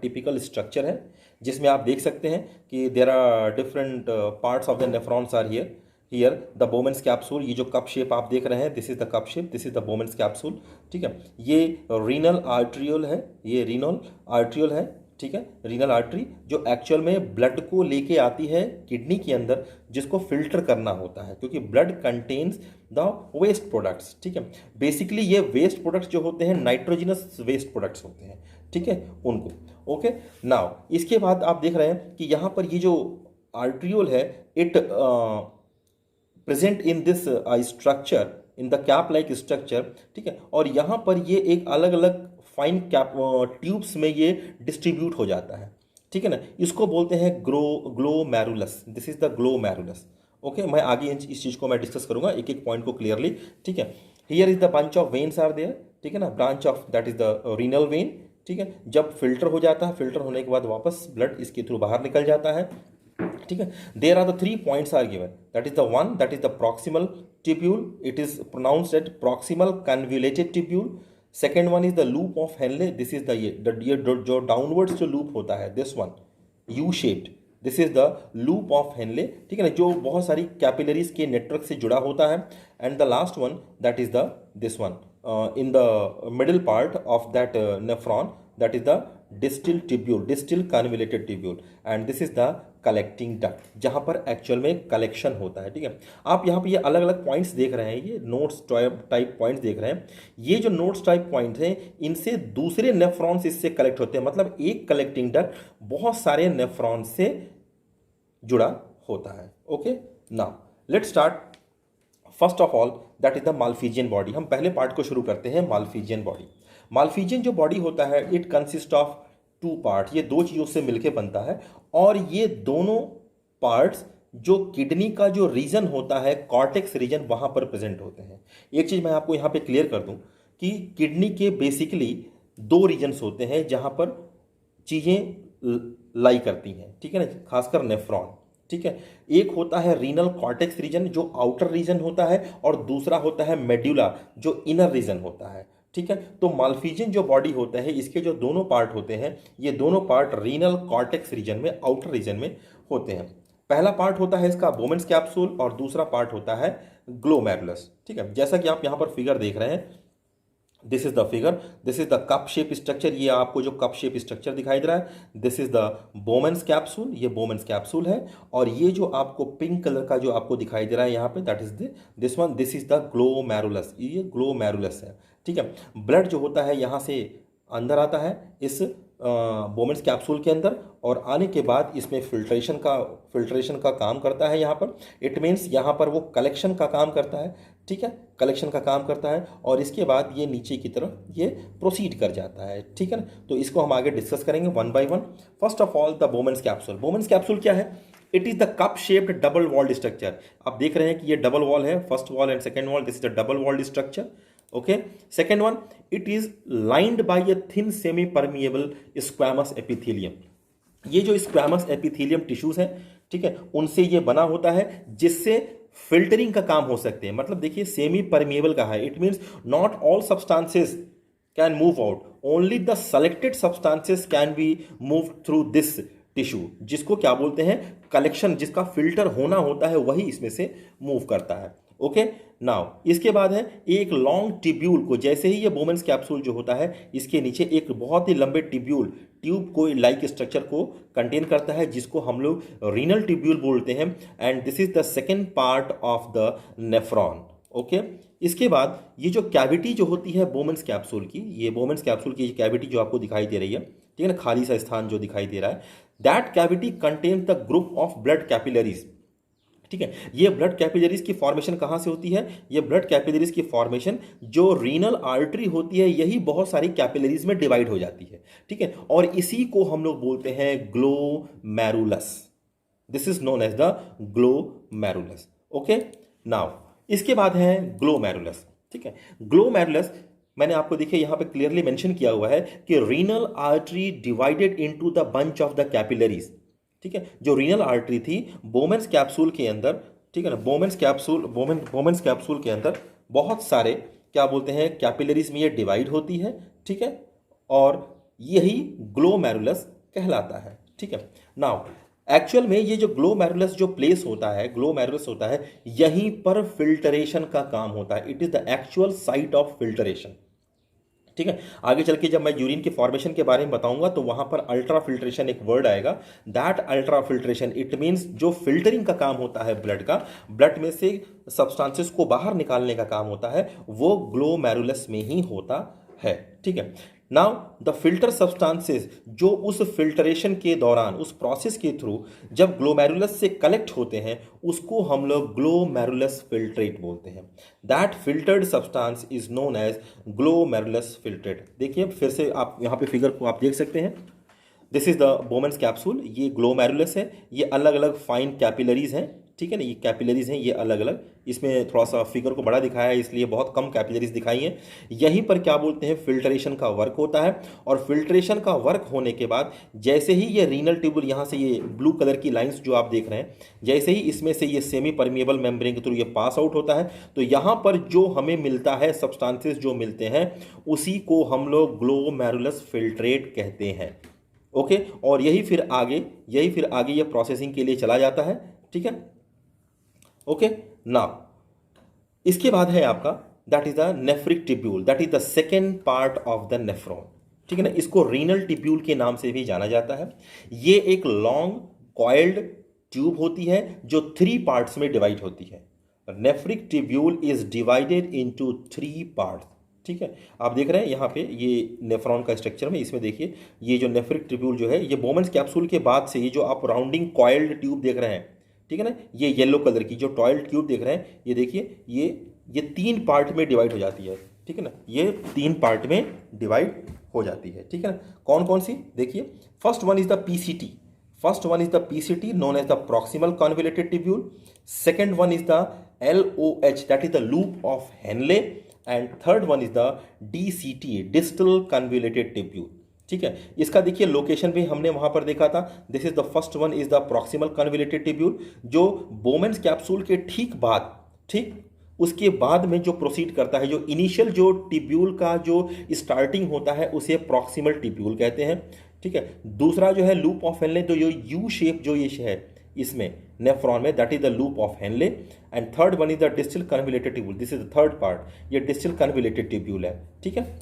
टिपिकल स्ट्रक्चर है, जिसमें आप देख सकते हैं कि there are different parts of the nephrons are here the Bowman's capsule, ये जो कप शेप आप देख रहे हैं, this is the cup shape, this is the Bowman's capsule, ठीक है। ये रीनल आर्ट्रियोल है, ये रीनल आर्ट्रियोल है, ठीक है, रीनल आर्टरी जो एक्चुअल में ब्लड को लेके आती है किडनी के अंदर, जिसको फिल्टर करना होता है, क्योंकि blood contains the waste products, ठीक है। बेसिकली ये वेस्ट प्रोडक्ट्स जो होते हैं नाइट्रोजिनस वेस्ट प्रोडक्ट्स होते हैं, ठीक है, उनको, ओके। नाउ इसके बाद आप देख रहे हैं कि यहाँ पर ये जो आर्ट्रियोल है it present in this structure, in the cap like structure, ठीक है, और यहाँ पर ये एक अलग अलग फाइन कैप ट्यूब्स में ये डिस्ट्रीब्यूट हो जाता है, ठीक है ना। इसको बोलते हैं glomerulus, this is the glomerulus, okay. मैं आगे इस चीज़ को मैं डिस्कस करूंगा एक एक पॉइंट को क्लियरली, ठीक है। Here is the bunch of veins are there, ठीक है ना, branch of that is the renal vein, ठीक है। जब फिल्टर हो जाता है, फिल्टर होने के बाद वापस ब्लड इसके थ्रू बाहर निकल जाता है, ठीक है। There are the 3 points are given, that is the one that is the proximal tubule, it is pronounced at proximal convoluted tubule. Second one is the loop of Henle, this is the ये जो downwards जो loop होता है, this one U shaped, this is the loop of Henle, ठीक है ना, जो बहुत सारी कैपिलरीज के नेटवर्क से जुड़ा होता है। And the last one that is the this one in the middle part of that nephron, that is the distil tubule, distil convoluted tubule, and this is the collecting duct, जहां पर actual में collection होता है, ठीक है। आप यहाँ पे ये अलग अलग पॉइंट्स देख रहे हैं, ये नोट्स टाइप पॉइंट्स देख रहे हैं। ये जो नोट्स टाइप पॉइंट्स हैं, इनसे दूसरे नेफ्रॉन्स इससे कलेक्ट होते हैं, मतलब एक कलेक्टिंग डक्ट बहुत सारे नेफ्रॉन्स से जुड़ा होता है, okay. Now let's start first of all that is the Malpighian body. हम पहले पार्ट को शुरू करते हैं, माल्फिजियन बॉडी। माल्फिजियन जो बॉडी होता है इट कंसिस्ट ऑफ 2 पार्ट, ये 2 चीज़ों से मिलके बनता है, और ये दोनों पार्ट्स जो किडनी का जो रीजन होता है, कॉर्टेक्स रीजन, वहाँ पर प्रेजेंट होते हैं। एक चीज़ मैं आपको यहाँ पे क्लियर कर दूँ कि किडनी के बेसिकली 2 रीजन्स होते हैं जहाँ पर चीज़ें लाई करती हैं, ठीक है ना, खासकर नेफ्रॉन, ठीक है। एक होता है रीनल कॉर्टेक्स रीजन जो आउटर रीजन होता है, और दूसरा होता है मेड्यूला जो इनर रीजन होता है, ठीक है। तो माल्फिजियन जो बॉडी होता है इसके जो दोनों पार्ट होते हैं, ये दोनों पार्ट रीनल कॉर्टेक्स रीजन में, आउटर रीजन में होते हैं। पहला पार्ट होता है इसका बोमेंस कैप्सूल और दूसरा पार्ट होता है ग्लोमेरुलस, ठीक है। जैसा कि आप यहाँ पर फिगर देख रहे हैं, this is the figure, this is the cup shape structure, ये आपको जो कप शेप स्ट्रक्चर दिखाई दे रहा है, this is the Bowman's capsule, ये बोमेंस कैप्सूल है। और ये जो आपको पिंक कलर का जो आपको दिखाई दे रहा है यहाँ पे, that is this one, this is the glomerulus, ये ग्लोमेरुलस है, ठीक है। ब्लड जो होता है यहाँ से अंदर आता है इस बोमेंस कैप्सूल के अंदर, और आने के बाद इसमें फिल्ट्रेशन का काम करता है यहाँ पर। इट मीन्स यहाँ पर वो कलेक्शन का काम करता है, ठीक है, कलेक्शन का काम करता है, और इसके बाद ये नीचे की तरफ ये प्रोसीड कर जाता है, ठीक है ना। तो इसको हम आगे डिस्कस करेंगे one by one. First of all the Bowman's capsule. Bowman's capsule क्या है? It is the cup shaped double walled structure. आप देख रहे हैं कि ये डबल वॉल है, first wall and second wall, this is the double walled structure, okay. Second one, it is lined by a thin semi permeable squamous epithelium. ये जो squamous epithelium tissues हैं, ठीक है, उनसे ये बना होता है जिससे फिल्टरिंग का काम हो सकते हैं। मतलब देखिए सेमी परमिएबल का है, it means not all substances can move out, only the selected substances can be move through this tissue, जिसको क्या बोलते हैं कलेक्शन, जिसका फिल्टर होना होता है वही इसमें से मूव करता है, ओके। नाउ इसके बाद है एक लॉन्ग टिब्यूल को, जैसे ही ये बोमेंस कैप्सूल जो होता है इसके नीचे एक बहुत ही लंबे ट्यूब को लाइक स्ट्रक्चर को कंटेन करता है, जिसको हम लोग रीनल ट्यूब्यूल बोलते हैं, and this is the second part of the nephron, okay. इसके बाद ये जो कैविटी जो होती है बोमेंस कैप्सूल की, ये बोमेंस कैप्सूल की कैविटी जो आपको दिखाई दे रही है, ठीक है ना, खाली सा स्थान जो दिखाई दे रहा है, that cavity contains the group of blood capillaries, ठीक है। ये ब्लड कैपिलरीज की फॉर्मेशन कहां से होती है? ये ब्लड कैपिलरीज की फॉर्मेशन जो रीनल आर्टरी होती है, यही बहुत सारी कैपिलरीज में डिवाइड हो जाती है, ठीक है। और इसी को हम लोग बोलते हैं glomerulus. This is known as the glomerulus, okay. Now इसके बाद है ग्लोमेरुलस, ठीक है। ग्लोमेरुलस मैंने आपको देखिए यहां पे क्लियरली मेंशन किया हुआ है कि renal artery divided into the bunch of the capillaries, ठीक है। जो रीनल आर्टरी थी बोमेंस कैप्सूल के अंदर, ठीक है ना, बोमेंस कैप्सूल के अंदर बहुत सारे क्या बोलते हैं कैपिलरीज में ये डिवाइड होती है, ठीक है, और यही ग्लोमेरुलस कहलाता है, ठीक है। नाउ एक्चुअल में ये जो ग्लोमेरुलस जो प्लेस होता है, ग्लोमेरुलस होता है, यहीं पर फिल्टरेशन का काम होता है। It is the actual site of filtration, ठीक है। आगे चल के जब मैं यूरिन के फॉर्मेशन के बारे में बताऊंगा तो वहां पर अल्ट्रा फिल्ट्रेशन एक वर्ड आएगा। That ultra filtration it means जो फिल्टरिंग का काम होता है ब्लड का, ब्लड में से सब्सटेंसेस को बाहर निकालने का काम होता है, वो ग्लोमेरुलस में ही होता है, ठीक है। नाउ द फिल्टर सब्सटेंसेस जो उस फिल्टरेशन के दौरान, उस प्रोसेस के थ्रू जब ग्लोमेरुलस से कलेक्ट होते हैं, उसको हम लोग ग्लोमेरुलस फिल्ट्रेट बोलते हैं। That filtered substance is known as glomerulus filtrate. देखिए फिर से आप यहाँ पे फिगर को आप देख सकते हैं, this is the Bowman's capsule, ये ग्लोमेरुलस है, ये अलग अलग फाइन कैपिलरीज हैं, ठीक है ना, ये कैपिलरीज हैं ये अलग अलग। इसमें थोड़ा सा फिगर को बड़ा दिखाया है इसलिए बहुत कम कैपिलरीज दिखाई हैं। यहीं पर क्या बोलते हैं फिल्ट्रेशन का वर्क होता है, और फिल्ट्रेशन का वर्क होने के बाद जैसे ही ये रीनल ट्यूबुल, यहाँ से ये ब्लू कलर की लाइंस जो आप देख रहे हैं, जैसे ही इसमें से ये सेमी परमिएबल मेम्ब्रेन के थ्रू ये पास आउट होता है, तो यहाँ पर जो हमें मिलता है सब्सटेंसेस जो मिलते हैं उसी को हम लोग ग्लोमेरुलस फिल्ट्रेट कहते हैं, ओके। और यही फिर आगे ये प्रोसेसिंग के लिए चला जाता है, ठीक है, ओके। नाउ इसके बाद है आपका that is the nephric tubule, that is the second part of the nephron, ठीक है ना। इसको रीनल टिब्यूल के नाम से भी जाना जाता है। ये एक लॉन्ग कॉइल्ड ट्यूब होती है जो 3 पार्ट्स में डिवाइड होती है। Nephric tubule is divided into 3 parts, ठीक है। आप देख रहे हैं यहाँ पे ये नेफ्रॉन का स्ट्रक्चर में, इसमें देखिए ये जो नेफ्रिक ट्यूब्यूल जो है, ये बोमेंस कैप्सूल के बाद से ये जो आप राउंडिंग कॉइल्ड ट्यूब देख रहे हैं, ठीक है ना, ये येलो कलर की जो टॉयल ट्यूब देख रहे हैं, ये देखिए ये 3 पार्ट में डिवाइड हो जाती है, ठीक है ना, ये 3 पार्ट में डिवाइड हो जाती है, ठीक है ना। कौन कौन सी देखिए, first one is the PCT known as the proximal convoluted tubule. Second one is the LOH that is the loop of Henle, and third one is the DCT distal convoluted tubule, ठीक है। इसका देखिए location भी हमने वहां पर देखा था। This is the first one is the proximal convoluted tubule, जो बोमेन्स कैप्सूल के ठीक बाद, ठीक उसके बाद में जो प्रोसीड करता है, जो इनिशियल जो टिब्यूल का जो स्टार्टिंग होता है उसे प्रॉक्सिमल टिब्यूल कहते हैं। ठीक है। दूसरा जो है लूप ऑफ हेनले, तो जो यू शेप जो ये है इसमें नेफ्रॉन में, that is the loop of Henle. And third one is the distal convoluted tubule, this is the third part, ये डिस्टल कन्वोल्यूटेड टिब्यूल है। ठीक है।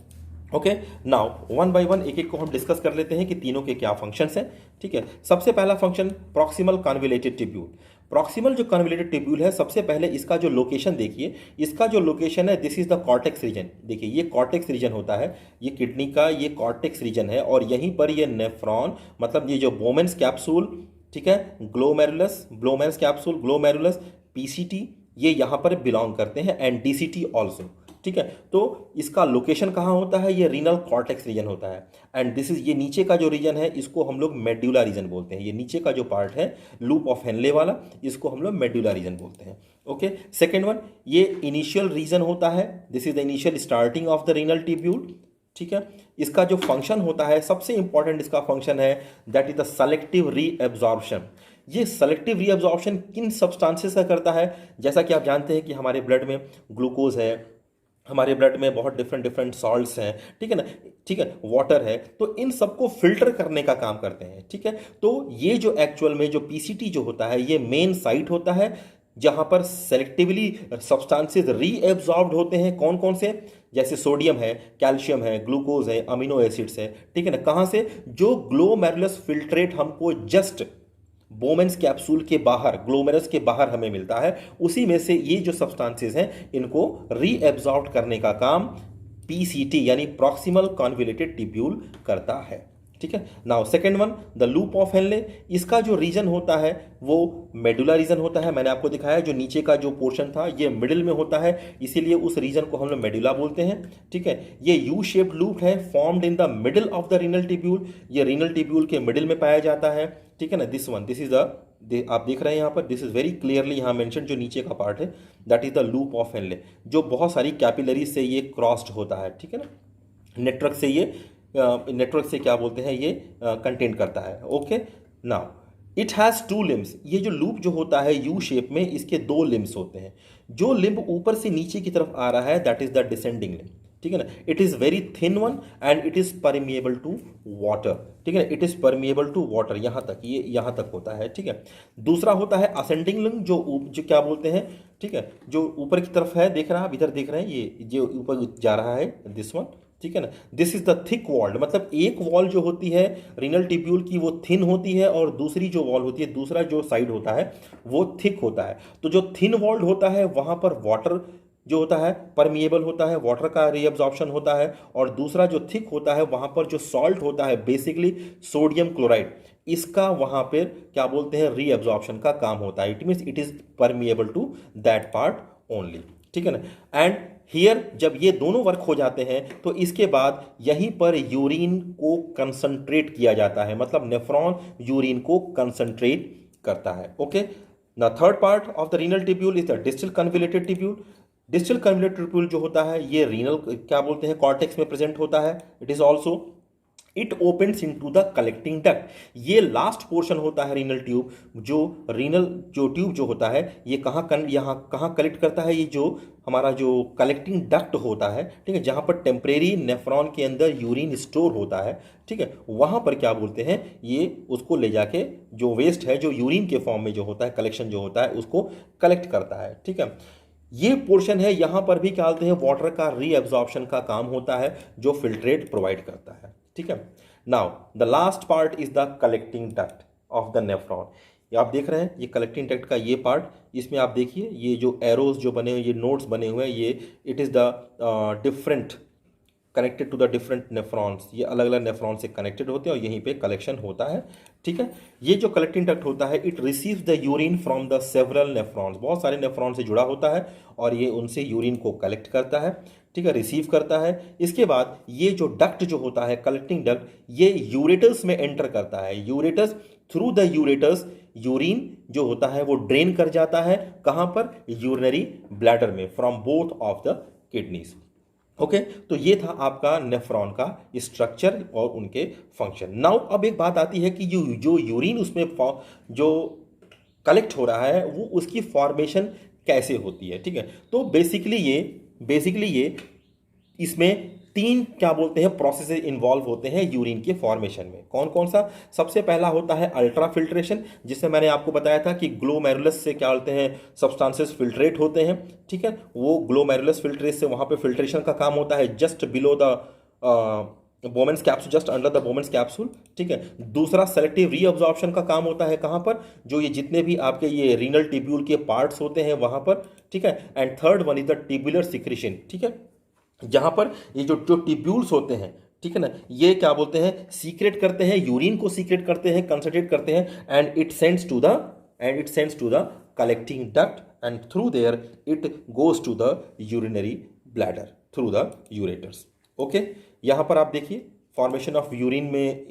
Okay, now one by one एक एक को हम डिस्कस कर लेते हैं कि तीनों के क्या फंक्शंस हैं। ठीक है। सबसे पहला function proximal convoluted tubule. Proximal जो कन्वोल्यूटेड टिब्यूल है, सबसे पहले इसका जो लोकेशन देखिए, इसका जो लोकेशन है this is the cortex region. देखिए ये कॉर्टेक्स रीजन होता है, ये किडनी का ये कॉर्टेक्स रीजन है, और यहीं पर ये नेफ्रॉन, मतलब ये जो बोमेन्स कैप्सूल, ठीक है, glomerulus, Bowman's capsule, glomerulus, PCT, ये यहाँ पर बिलोंग करते हैं, एंड डीसीटी ऑल्सो। ठीक है। तो इसका लोकेशन कहाँ होता है, ये रीनल कॉर्टेक्स रीजन होता है। एंड दिस इज, ये नीचे का जो रीजन है इसको हम लोग मेड्यूला रीजन बोलते हैं। ये नीचे का जो पार्ट है लूप ऑफ हेनले वाला, इसको हम लोग मेड्यूला रीजन बोलते हैं। ओके। सेकेंड वन, ये इनिशियल रीजन होता है, this is the initial starting of the renal tubule. ठीक है। इसका जो फंक्शन होता है, सबसे इंपॉर्टेंट इसका फंक्शन है, that is the selective reabsorption. ये सेलेक्टिव रीएब्जॉर्प्शन किन सब्सटेंसेस का करता है? जैसा कि आप जानते हैं कि हमारे ब्लड में ग्लूकोज है, हमारे ब्लड में बहुत डिफरेंट डिफरेंट सॉल्ट्स हैं, ठीक है ना, ठीक है, वाटर है, तो इन सबको फिल्टर करने का काम करते हैं। ठीक है। तो ये जो एक्चुअल में जो पीसीटी जो होता है, ये मेन साइट होता है जहां पर सेलेक्टिवली सब्सटेंसेस रीएब्जॉर्ब्ड होते हैं। कौन कौन से? जैसे सोडियम है, कैल्शियम है, ग्लूकोज है, अमीनो एसिड्स है। ठीक है ना। कहां से? जो ग्लोमेरुलस फिल्ट्रेट हमको जस्ट बोमेन्स कैप्सूल के बाहर, ग्लोमेरुलस के बाहर हमें मिलता है, उसी में से ये जो सब्सटेंसेस हैं इनको रीएब्जॉर्ब करने का काम पीसीटी यानी प्रॉक्सिमल कन्वोल्यूटेड टिब्यूल करता है। ठीक है। Now second one, the loop of Henley. इसका जो रीजन होता है वो मेडुला रीजन होता है। मैंने आपको दिखाया जो नीचे का जो पोर्शन था ये मिडिल में होता है, इसीलिए उस रीजन को हम लोग मेडुला बोलते हैं। ठीक है। ये यू शेप्ड लूप है, formed in the middle of the renal tubule, ये रीनल टिब्यूल के मिडिल में पाया जाता है। ठीक है ना। This one, this is the, आप देख रहे हैं यहाँ पर, दिस इज वेरी क्लियरली यहाँ मेंशन, जो नीचे का पार्ट है that is the loop of Henley, जो बहुत सारी कैपिलरी से ये क्रॉस्ड होता है। ठीक है ना। नेटवर्क से ये नेटवर्क से क्या बोलते हैं, ये कंटेन करता है। Okay. Now it has to limbs. ये जो लूप जो होता है यू शेप में, इसके दो लिम्स होते हैं। जो लिम्ब ऊपर से नीचे की तरफ आ रहा है that is the descending limb. ठीक है ना। It is very thin one and it is permeable to water. ठीक है ना। It is permeable to water, यहां तक, ये यहां तक होता है। ठीक है। दूसरा होता है असेंडिंग लिम्ब, जो क्या बोलते हैं, ठीक है, जो ऊपर की तरफ है, देख रहा है आप, इधर देख रहे हैं, ये जो ऊपर जा रहा है, दिस वन। ठीक है ना। This is the thick walled, मतलब एक वॉल जो होती है रीनल टिब्यूल की वो थिन होती है, और दूसरी जो वॉल होती है, दूसरा जो साइड होता है वो थिक होता है। तो जो थिन वॉल्ड होता है वहां पर वाटर जो होता है परमिएबल होता है, वाटर का रीअब्जॉर्प्शन होता है, और दूसरा जो थिक होता है वहां पर जो सॉल्ट होता है, बेसिकली सोडियम क्लोराइड, इसका वहां पर क्या बोलते हैं, रीअब्जॉर्प्शन का काम होता है। It means it is permeable to that part only. ठीक है ना। एंड हियर जब ये दोनों वर्क हो जाते हैं तो इसके बाद यहीं पर यूरिन को कंसंट्रेट किया जाता है, मतलब नेफ्रॉन यूरिन को कंसंट्रेट करता है। Okay. The third part of the renal tubule is the distal convoluted tubule. Distal convoluted tubule जो होता है ये रीनल क्या बोलते हैं, कॉर्टेक्स में प्रेजेंट होता है। It is also, it opens into the collecting duct. ये लास्ट पोर्शन होता है रीनल ट्यूब, जो रीनल जो ट्यूब जो होता है ये यहाँ कहाँ कलेक्ट करता है, ये जो हमारा जो कलेक्टिंग डक्ट होता है, ठीक है, जहाँ पर टेम्परेरी नेफ्रॉन के अंदर यूरिन स्टोर होता है। ठीक है। वहाँ पर क्या बोलते हैं, ये उसको ले जाके जो वेस्ट है, जो यूरिन के फॉर्म में जो होता है, कलेक्शन जो होता है, उसको कलेक्ट करता है। ठीक है। ये पोर्शन है, यहाँ पर भी क्या बोलते हैं, वाटर का रीअब्जॉर्प्शन का काम होता है, जो फिल्ट्रेट प्रोवाइड करता है। ठीक है। Now the last part is the collecting duct of the nephron. ये आप देख रहे हैं, ये कलेक्टिंग डक्ट का ये पार्ट, इसमें आप देखिए ये जो एरोज जो बने हुए, ये नोट्स बने हुए हैं, ये it is the different connected to the different nephrons, ये अलग अलग नेफ्रॉन से कनेक्टेड होते हैं और यहीं पे कलेक्शन होता है। ठीक है। ये जो कलेक्टिंग डक्ट होता है, it receives the urine from the several nephrons, बहुत सारे नेफ्रॉन से जुड़ा होता है और ये उनसे यूरिन को कलेक्ट करता है। ठीक है, रिसीव करता है। इसके बाद ये जो डक्ट जो होता है, कलेक्टिंग डक्ट, ये यूरेटस में एंटर करता है। यूरेटस, थ्रू द यूरेटस यूरिन जो होता है वो ड्रेन कर जाता है, कहाँ पर, यूरिनरी ब्लैडर में, from both of the kidneys. Okay तो ये था आपका नेफ्रॉन का स्ट्रक्चर और उनके फंक्शन। नाउ अब एक बात आती है कि जो यूरिन उसमें जो कलेक्ट हो रहा है वो उसकी फॉर्मेशन कैसे होती है, ठीक है। तो बेसिकली ये इसमें तीन क्या बोलते हैं प्रोसेस इन्वॉल्व होते हैं यूरिन के फॉर्मेशन में। कौन कौन सा? सबसे पहला होता है अल्ट्रा फिल्ट्रेशन, जिससे मैंने आपको बताया था कि ग्लोमेरुलस से क्या बोलते हैं सब्सटेंसेस फिल्ट्रेट होते हैं, ठीक है। वो ग्लोमेरुलस फिल्ट्रेट से वहां पे फिल्ट्रेशन का काम होता है just below the Bowman's capsule, just under the Bowman's capsule, ठीक है। दूसरा सेलेक्टिव रीअब्जॉर्प्शन का काम होता है कहां पर? जो ये जितने भी आपके ये रीनल टिब्यूल के पार्ट्स होते हैं वहां पर, ठीक है। And third one is the tubular secretion, ठीक है। जहां पर ये जो जो टिब्यूल्स होते हैं, ठीक है ना, ये क्या बोलते हैं सीक्रेट करते हैं, यूरिन को सीक्रेट करते हैं, कंसंट्रेट करते हैं, and it sends to the collecting duct, and through there it goes to the urinary bladder through the ureters. Okay, यहां पर आप देखिए फॉर्मेशन ऑफ यूरिन में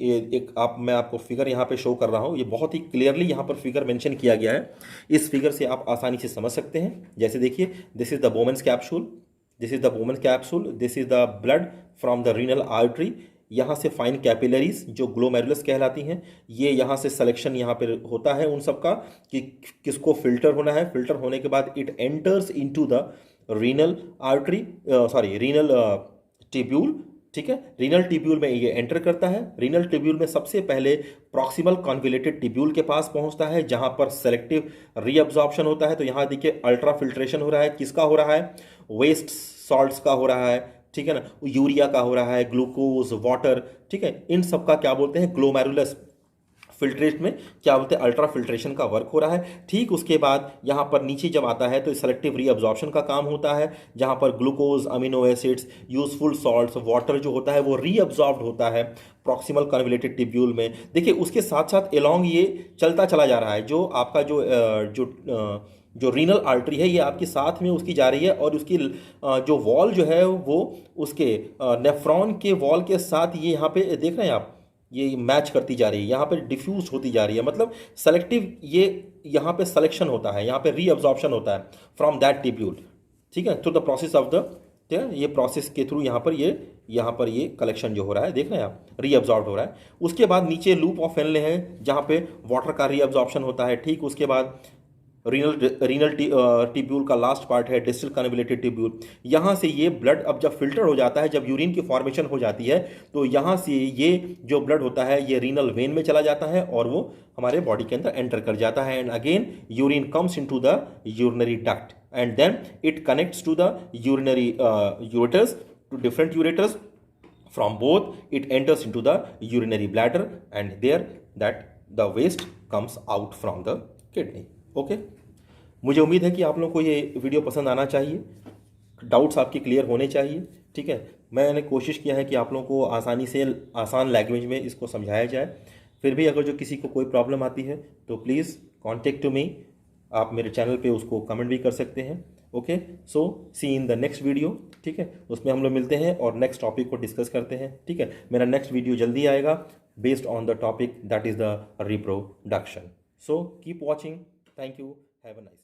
मैं आपको फिगर यहाँ पे शो कर रहा हूँ। ये बहुत ही क्लियरली यहाँ पर फिगर मेंशन किया गया है। इस फिगर से आप आसानी से समझ सकते हैं। जैसे देखिए, this is the Bowman's capsule, this is the Bowman's capsule, this is the blood from the renal artery. यहाँ से फाइन कैपिलरीज जो ग्लोमेरुलस कहलाती हैं, ये यहाँ से सिलेक्शन यहाँ पर होता है उन सब का कि किसको फिल्टर होना है। फिल्टर होने के बाद it enters into the renal artery, renal tubule, ठीक है। रीनल टिब्यूल में ये एंटर करता है। रीनल टिब्यूल में सबसे पहले प्रॉक्सिमल कॉन्विलेटेड टिब्यूल के पास पहुंचता है जहां पर सेलेक्टिव रीअब्जॉर्प्शन होता है। तो यहां देखिए अल्ट्रा फिल्ट्रेशन हो रहा है, किसका हो रहा है? वेस्ट सॉल्ट्स का हो रहा है, ठीक है ना, यूरिया का हो रहा है, ग्लूकोज, वाटर, ठीक है। इन सब का क्या बोलते हैं ग्लोमेरुलस फिल्ट्रेट में क्या बोलते हैं अल्ट्रा फिल्ट्रेशन का वर्क हो रहा है। ठीक उसके बाद यहाँ पर नीचे जब आता है तो सेलेक्टिव रीअब्जॉर्प्शन का काम होता है जहाँ पर glucose, amino acids, useful salts, water जो होता है वो रीअब्जॉर्ब्ड होता है प्रॉक्सिमल कन्वलेटेड टिब्यूल में। देखिए उसके साथ साथ एलोंग ये चलता चला जा रहा है। जो आपका जो रीनल आर्टरी है ये आपके साथ में उसकी जा रही है और उसकी जो वॉल जो है वो उसके नेफ्रॉन के वॉल के साथ ये यहाँ पे देख रहे हैं आप, ये मैच करती जा रही है, यहाँ पे डिफ्यूज होती जा रही है। मतलब सेलेक्टिव ये यहाँ पे सिलेक्शन होता है, यहाँ पे रीअब्जॉर्प्शन होता है फ्रॉम दैट टिब्यूल, ठीक है, through the process of the, ठीक है, ये प्रोसेस के थ्रू यहाँ पर ये कलेक्शन जो हो रहा है देख रहे हैं आप, रीअब्जॉर्ब हो रहा है। उसके बाद नीचे लूप ऑफ हेनले है जहाँ पे वाटर का रीअब्जॉर्प्शन होता है। ठीक उसके बाद रीनल टिब्यूल का लास्ट पार्ट है डिस्टल कन्वलेटेड टिब्यूल। यहाँ से ये ब्लड अब जब फिल्टर हो जाता है, जब यूरिन की फॉर्मेशन हो जाती है, तो यहाँ से ये जो ब्लड होता है ये रीनल वेन में चला जाता है और वो हमारे बॉडी के अंदर एंटर कर जाता है। And again urine comes into the urinary duct and then it connects to the urinary ureters, to different ureters. From both it enters into the urinary bladder and there that the waste comes out from the kidney. Okay, मुझे उम्मीद है कि आप लोगों को ये video पसंद आना चाहिए, डाउट्स आपके क्लियर होने चाहिए, ठीक है। मैंने कोशिश किया है कि आप लोगों को आसानी से आसान लैंग्वेज में इसको समझाया जाए। फिर भी अगर जो किसी को कोई प्रॉब्लम आती है तो प्लीज़ कॉन्टेक्ट टू मी, आप मेरे चैनल पे उसको कमेंट भी कर सकते हैं। Okay, so see in the next video, ठीक है, उसमें हम लोग मिलते हैं और नेक्स्ट टॉपिक को डिस्कस करते हैं, ठीक है। मेरा नेक्स्ट वीडियो जल्दी आएगा based on the topic that is the reproduction. So keep watching, thank you, have a nice